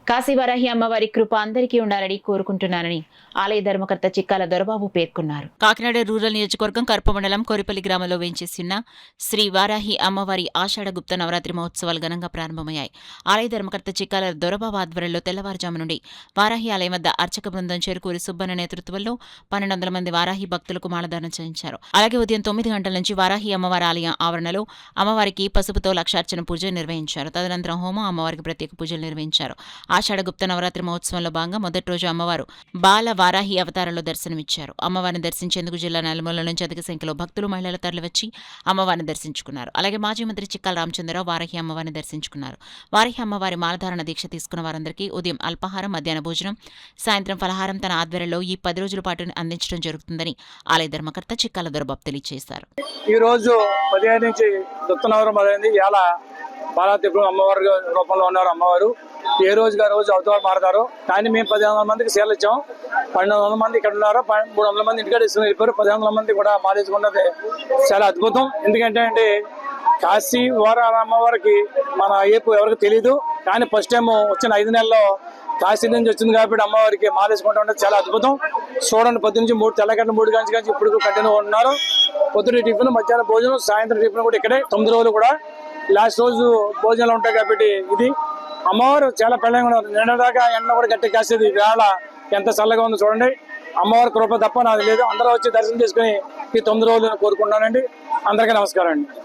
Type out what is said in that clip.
కాశీవారాహి అమ్మవారి కృప అందరికీ ఉండాలని కోరుకుంటున్నానని ఆలయ ధర్మకర్త చిక్కాల దొరబాబు పేర్కొన్నారు. కాకినాడ రూరల్ నియోజకవర్గం కర్ప మండలం కోరిపల్లి గ్రామంలో వేంచేసిన శ్రీ వారాహి అమ్మవారి ఆషాఢ గుప్త నవరాత్రి మహోత్సవాలు ఘనంగా ప్రారంభమయ్యాయి. ఆలయ ధర్మకర్త చిక్కాల దొరబాబు ఆధ్వర్యంలో తెల్లవారుజాము నుండి వారాహి ఆలయం వద్ద అర్చక బృందం చేరుకూరి సుబ్బన్న నేతృత్వంలో 1200 మంది వారాహి భక్తులకు మాలధారణ చేయించారు. అలాగే ఉదయం 9 గంటల నుంచి వారాహి అమ్మవారి ఆలయం ఆవరణలో అమ్మవారికి పసుపుతో లక్షార్చన పూజ నిర్వహించారు. తదనంతరం హోమం, అమ్మవారికి ప్రత్యేక పూజలు నిర్వహించారు. ఆషాఢ గుప్త నవరాత్రి మహోత్సవంలో భాగంగా మొదటి రోజు అమ్మవారు బాల వారాహి అవతారంలో దర్శనమిచ్చారు. అమ్మవారిని దర్శించేందుకు జిల్లా నలుమూలల నుంచి అధిక సంఖ్యలో భక్తులు, మహిళలు తరలివచ్చి అమ్మవారిని దర్శించుకున్నారు. అలాగే మాజీ మంత్రి చిక్కాల రామచంద్రరావు వారాహి అమ్మవారిని దర్శించుకున్నారు. వారాహి అమ్మవారి మాలధారణ దీక్ష తీసుకున్న వారందరికీ ఉదయం అల్పాహారం, మధ్యాహ్న భోజనం, సాయంత్రం ఫలహారం తన ఆధ్వర్యంలో ఈ 10 రోజుల పాటు అందించడం జరుగుతుందని ఆలయ ధర్మకర్త చిక్కాల దొరబాబు తెలియజేశారు. ఈ రోజు 15 నుంచి గుప్త నవరాత్రి మొదలైంది. ఇలా బాలాత్రిపురం అమ్మవారి రూపంలో ఉన్నారు. అమ్మవారు ఏ రోజుగా రోజు అవతారాలు మారుతారు. కానీ మేము 1500 మందికి సేవలు ఇచ్చాం. 1200 మంది ఇక్కడ ఉన్నారు. 300 మంది ఇంటికాడ తీసుకుని వెళ్ళిపోయారు. 1500 మంది కూడా మాలేసుకున్నది చాలా అద్భుతం. ఎందుకంటే కాశీ వారాహి అమ్మవారికి మన ఏపు ఎవరికి తెలియదు. కానీ ఫస్ట్ టైం వచ్చిన 5 నెలల్లో కాశీ నుంచి వచ్చింది కాబట్టి అమ్మవారికి మాలేసుకుంటా ఉండేది చాలా అద్భుతం. చూడండి, 10 నుంచి 3 తెల్లగంట 3 గంటల నుంచి ఇప్పుడు కంటిన్యూ ఉంటున్నారు. పొద్దున్న టిఫిన్, మధ్యాహ్నం భోజనం, సాయంత్రం టిఫిన్ కూడా ఇక్కడే 9 రోజులు కూడా. లాస్ట్ రోజు భోజనాలు ఉంటాయి కాబట్టి ఇది అమ్మవారు చాలా పెళ్ళగా ఉన్నారు. నిన్నదాకా ఎండ కూడా గట్టి కాసేది. వేళ ఎంత చల్లగా ఉందో చూడండి. అమ్మవారి కృప తప్ప నాకు లేదు. అందరూ వచ్చి దర్శనం చేసుకుని ఈ 9 రోజులు కోరుకుంటున్నానండి. అందరికీ నమస్కారం అండి.